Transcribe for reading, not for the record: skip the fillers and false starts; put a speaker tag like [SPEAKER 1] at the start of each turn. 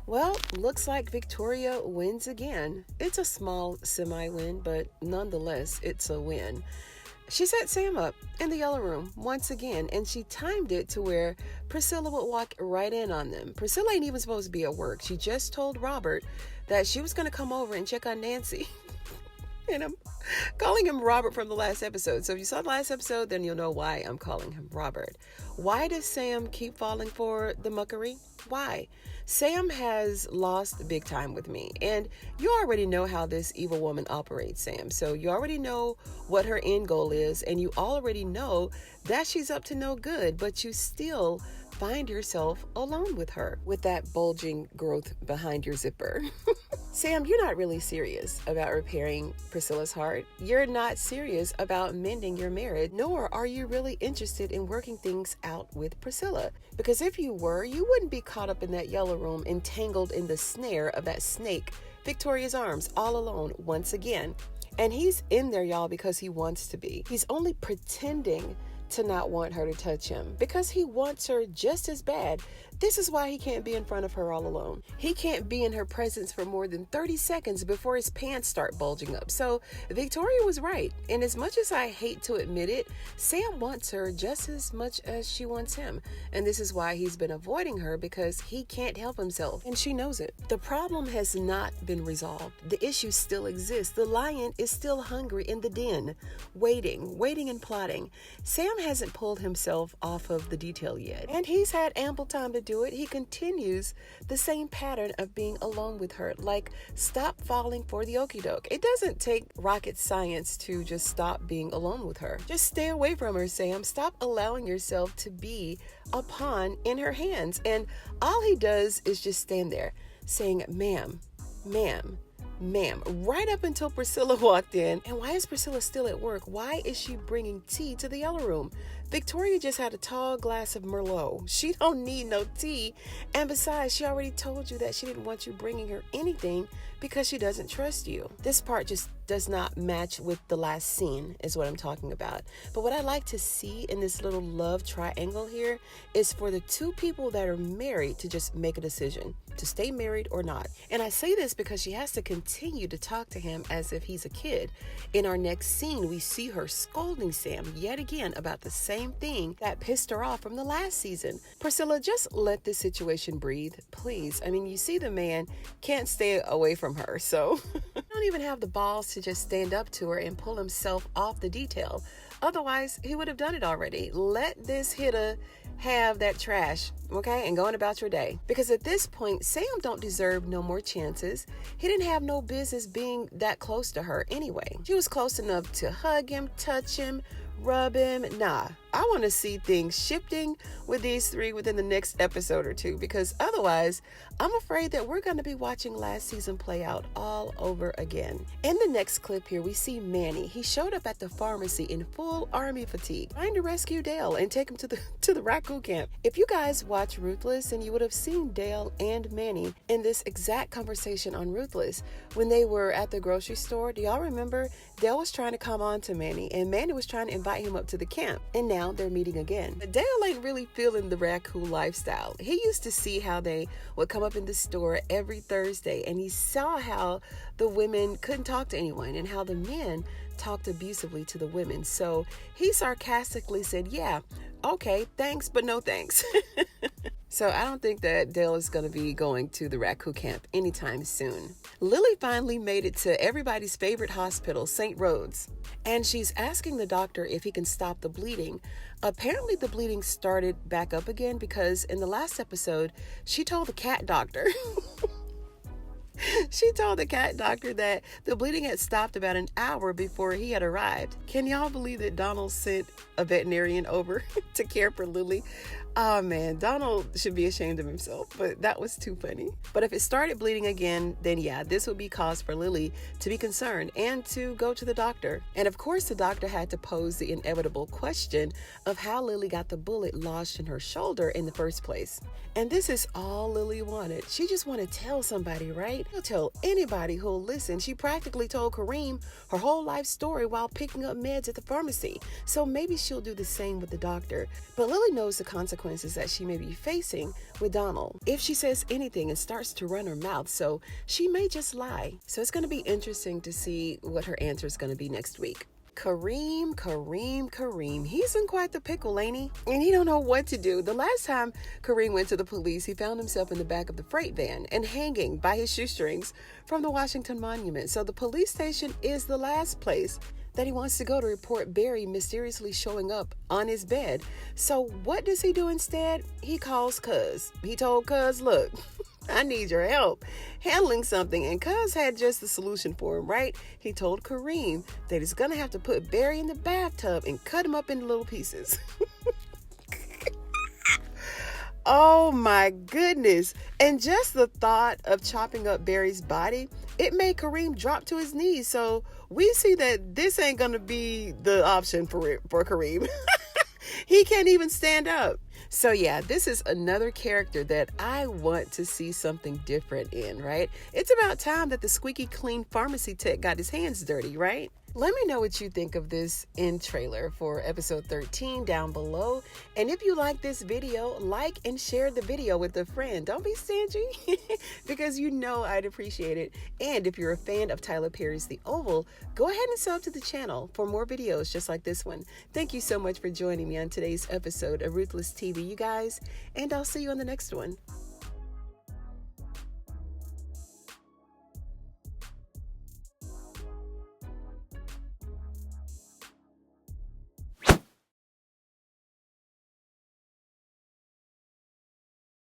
[SPEAKER 1] Well, looks like Victoria wins again. It's a small semi-win, but nonetheless, it's a win. She set Sam up in the yellow room once again, and she timed it to where Priscilla would walk right in on them. Priscilla ain't even supposed to be at work. She just told Robert that she was going to come over and check on Nancy. And I'm calling him Robert from the last episode. So if you saw the last episode, then you'll know why I'm calling him Robert. Why does Sam keep falling for the muckery? Why? Sam has lost big time with me. And you already know how this evil woman operates, Sam. So you already know what her end goal is. And you already know that she's up to no good. But you still find yourself alone with her with that bulging growth behind your zipper. Sam, you're not really serious about repairing Priscilla's heart. You're not serious about mending your marriage, nor are you really interested in working things out with Priscilla. Because if you were, you wouldn't be caught up in that yellow room, entangled in the snare of that snake, Victoria's arms, all alone once again. And he's in there, y'all, because he wants to be. He's only pretending to not want her to touch him because he wants her just as bad. This is why he can't be in front of her all alone. He can't be in her presence for more than 30 seconds before his pants start bulging up. So Victoria was right. And as much as I hate to admit it, Sam wants her just as much as she wants him. And this is why he's been avoiding her, because he can't help himself. And she knows it. The problem has not been resolved. The issue still exists. The lion is still hungry in the den, waiting and plotting. Sam hasn't pulled himself off of the detail yet. And he's had ample time to do it. He continues the same pattern of being alone with her. Like, stop falling for the okie doke. It doesn't take rocket science to just stop being alone with her. Just stay away from her, Sam. Stop allowing yourself to be a pawn in her hands. And all he does is just stand there saying, ma'am, right up until Priscilla walked in. And why is Priscilla still at work? Why is she bringing tea to the yellow room? Victoria just had a tall glass of Merlot. She don't need no tea. And besides, she already told you that she didn't want you bringing her anything because she doesn't trust you. This part just does not match with the last scene is what I'm talking about. But what I like to see in this little love triangle here is for the two people that are married to just make a decision to stay married or not. And I say this because she has to continue to talk to him as if he's a kid. In our next scene, we see her scolding Sam yet again about the same thing that pissed her off from the last season. Priscilla, just let this situation breathe, please. I mean, you see the man can't stay away from her, so don't even have the balls to just stand up to her and pull himself off the detail. Otherwise, he would have done it already. Let this hitter have that trash, okay, and going about your day. Because at this point, Sam don't deserve no more chances. He didn't have no business being that close to her anyway. She was close enough to hug him, touch him, rub him. Nah, I want to see things shifting with these three within the next episode or two, because otherwise I'm afraid that we're going to be watching last season play out all over again. In the next clip here, we see Manny. He showed up at the pharmacy in full army fatigue, trying to rescue Dale and take him to the raccoon camp. If you guys watch Ruthless, and you would have seen Dale and Manny in this exact conversation on Ruthless when they were at the grocery store. Do y'all remember? Dale was trying to come on to Manny, and Manny was trying to invite him up to the camp, and now they're meeting again. But Dale ain't really feeling the raccoon lifestyle. He used to see how they would come up in the store every Thursday, and he saw how the women couldn't talk to anyone and how the men talked abusively to the women. So he sarcastically said, yeah, okay, thanks, but no thanks. So I don't think that Dale is going to be going to the raccoon camp anytime soon. Lily finally made it to everybody's favorite hospital, St. Rhodes, and she's asking the doctor if he can stop the bleeding. Apparently the bleeding started back up again because in the last episode, she told the cat doctor She told the cat doctor that the bleeding had stopped about an hour before he had arrived. Can y'all believe that Donald sent a veterinarian over to care for Lily? Oh man, Donald should be ashamed of himself, but that was too funny. But if it started bleeding again, then yeah, this would be cause for Lily to be concerned and to go to the doctor. And of course, the doctor had to pose the inevitable question of how Lily got the bullet lodged in her shoulder in the first place. And this is all Lily wanted. She just wanted to tell somebody, right? She'll tell anybody who'll listen. She practically told Kareem her whole life story while picking up meds at the pharmacy. So maybe she'll do the same with the doctor. But Lily knows the consequences consequences that she may be facing with Donald if she says anything and starts to run her mouth. So she may just lie. So it's going to be interesting to see what her answer is going to be next week. Kareem. He's in quite the pickle, ain't he? And he don't know what to do. The last time Kareem went to the police, he found himself in the back of the freight van and hanging by his shoestrings from the Washington Monument. So the police station is the last place that he wants to go to report Barry mysteriously showing up on his bed. So what does he do instead? He calls Cuz. He told Cuz, look, I need your help handling something. And Cuz had just the solution for him, right? He told Kareem that he's going to have to put Barry in the bathtub and cut him up into little pieces. Oh my goodness. And just the thought of chopping up Barry's body, it made Kareem drop to his knees. So we see that this ain't going to be the option for Kareem. He can't even stand up. So yeah, this is another character that I want to see something different in, right? It's about time that the squeaky clean pharmacy tech got his hands dirty, right? Let me know what you think of this end trailer for episode 13 down below. And if you like this video, like and share the video with a friend. Don't be stingy because you know I'd appreciate it. And if you're a fan of Tyler Perry's The Oval, go ahead and sub to the channel for more videos just like this one. Thank you so much for joining me on today's episode of Ruthless TV, you guys, and I'll see you on the next one.